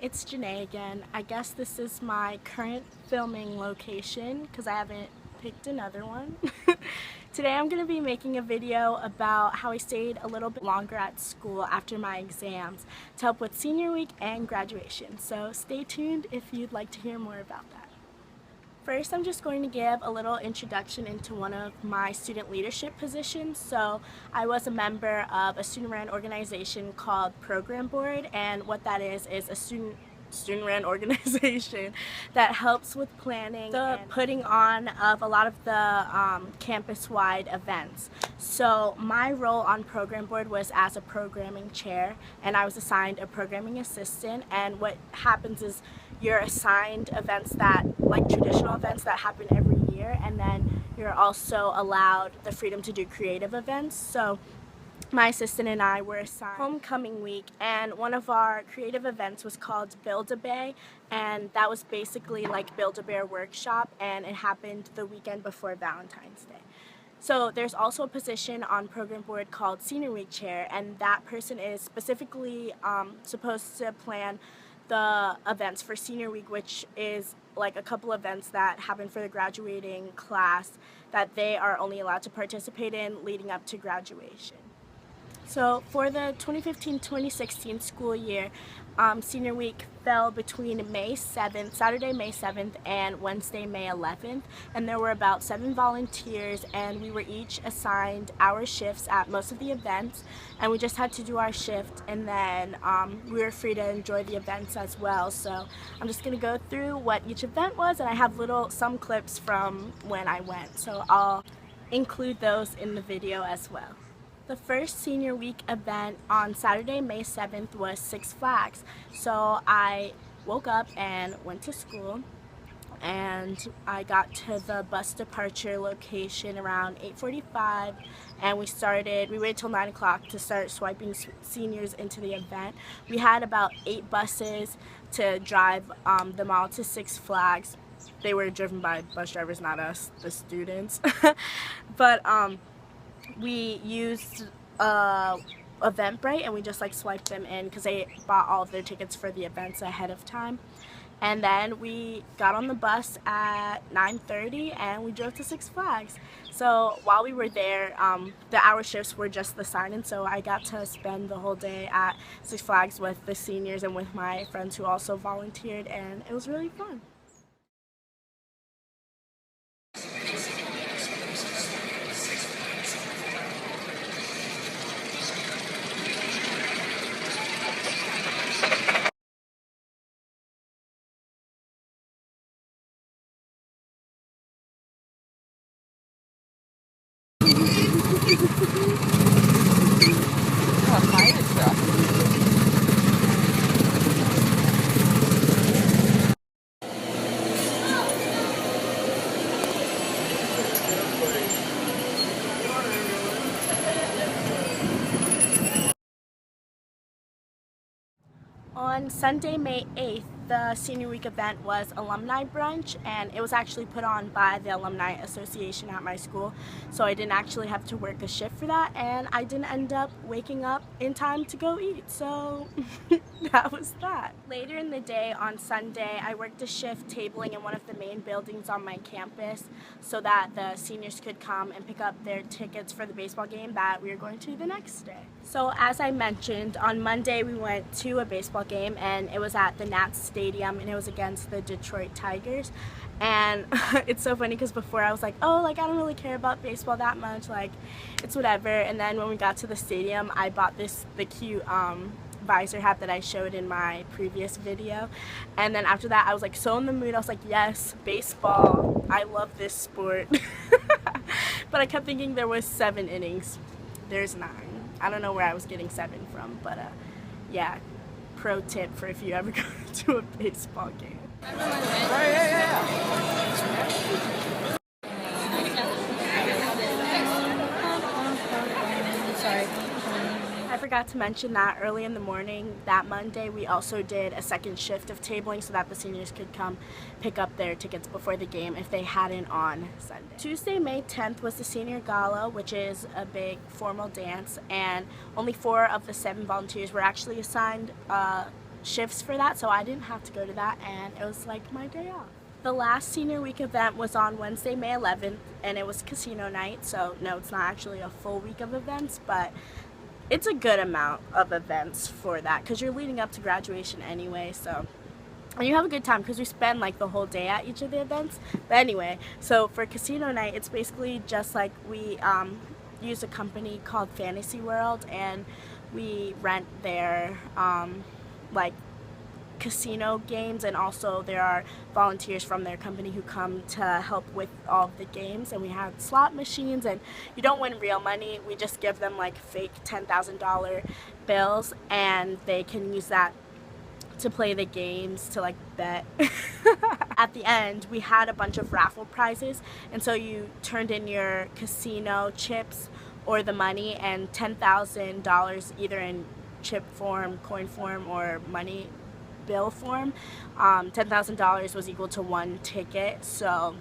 it's Janae again. I guess this is my current filming location because I haven't picked another one. Today I'm going to be making a video about how I stayed a little bit longer at school after my exams to help with senior week and graduation. So stay tuned if you'd like to hear more about that. First, I'm just going to give a little introduction into one of my student leadership positions. So I was a member of a student-run organization called Program Board, and what that is a student-run organization that helps with planning the putting on of a lot of the campus-wide events. So my role on Program Board was as a programming chair, and I was assigned a programming assistant. And what happens is you're assigned events that, like traditional events that happen every year, and then you're also allowed the freedom to do creative events. So my assistant and I were assigned homecoming week, and one of our creative events was called Build-A-Bay, and that was basically like Build-A-Bear workshop, and it happened the weekend before Valentine's Day. So there's also a position on Program Board called Senior Week Chair, and that person is specifically supposed to plan the events for Senior Week, which is like a couple events that happen for the graduating class that they are only allowed to participate in leading up to graduation. So for the 2015-2016 school year, Senior Week fell between Saturday, May 7th, and Wednesday, May 11th, and there were about 7 volunteers, and we were each assigned our shifts at most of the events, and we just had to do our shift, and then we were free to enjoy the events as well. So I'm just going to go through what each event was, and I have some clips from when I went, so I'll include those in the video as well. The first Senior Week event on Saturday, May 7th was Six Flags. So I woke up and went to school, and I got to the bus departure location around 8:45, and we waited till 9 o'clock to start swiping seniors into the event. We had about 8 buses to drive them all to Six Flags. They were driven by bus drivers, not us, the students. But we used Eventbrite, and we just like swiped them in because they bought all of their tickets for the events ahead of time. And then we got on the bus at 9:30 and we drove to Six Flags. So while we were there, the hour shifts were just the sign-in, so I got to spend the whole day at Six Flags with the seniors and with my friends who also volunteered, and it was really fun. On Sunday, May 8th, the Senior Week event was Alumni Brunch, and it was actually put on by the Alumni Association at my school, so I didn't actually have to work a shift for that, and I didn't end up waking up in time to go eat, so that was that. Later in the day on Sunday, I worked a shift tabling in one of the main buildings on my campus so that the seniors could come and pick up their tickets for the baseball game that we were going to the next day. So as I mentioned, on Monday we went to a baseball game, and it was at the Nats Stadium, and it was against the Detroit Tigers. And it's so funny because before I was like, oh, like I don't really care about baseball that much, like it's whatever. And then when we got to the stadium, I bought the cute visor hat that I showed in my previous video, and then after that I was like so in the mood. I was like, yes, baseball, I love this sport. But I kept thinking there was 7 innings. There's 9. I don't know where I was getting 7 from, but yeah, pro tip for if you ever go to a baseball game. I forgot to mention that early in the morning that Monday we also did a second shift of tabling so that the seniors could come pick up their tickets before the game if they hadn't on Sunday. Tuesday, May 10th was the Senior Gala, which is a big formal dance, and only 4 of the 7 volunteers were actually assigned shifts for that, so I didn't have to go to that, and it was like my day off. The last senior week event was on Wednesday, May 11th, and it was casino night, so no, it's not actually a full week of events, but it's a good amount of events for that because you're leading up to graduation anyway, so, and you have a good time because we spend like the whole day at each of the events. But anyway, so for casino night, it's basically just like we use a company called Fantasy World, and we rent their like casino games, and also there are volunteers from their company who come to help with all of the games, and we have slot machines, and you don't win real money, we just give them like fake $10,000 bills, and they can use that to play the games, to like bet. At the end we had a bunch of raffle prizes, and so you turned in your casino chips or the money, and $10,000 either in chip form, coin form, or money bill form, $10,000 was equal to one ticket. So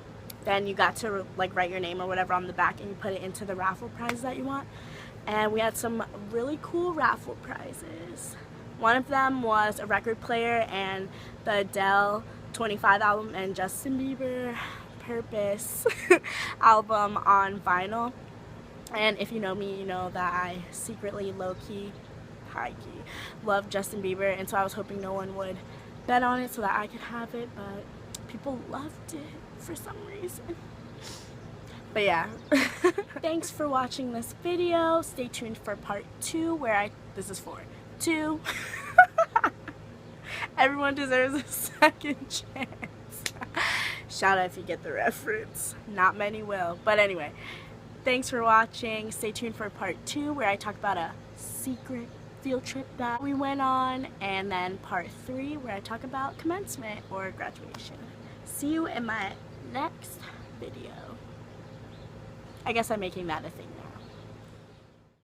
then you got to like write your name or whatever on the back, and you put it into the raffle prize that you want. And we had some really cool raffle prizes. One of them was a record player and the Adele 25 album and Justin Bieber Purpose album on vinyl. And if you know me, you know that I secretly, low-key, high-key love Justin Bieber, and so I was hoping no one would bet on it so that I could have it, but people loved it for some reason. But yeah. Thanks for watching this video. Stay tuned for part 2 where this is for 2. Everyone deserves a second chance. Shout out if you get the reference. Not many will. But anyway, thanks for watching. Stay tuned for part 2 where I talk about a secret field trip that we went on, and then part 3 where I talk about commencement or graduation. See you in my next video. I guess I'm making that a thing now.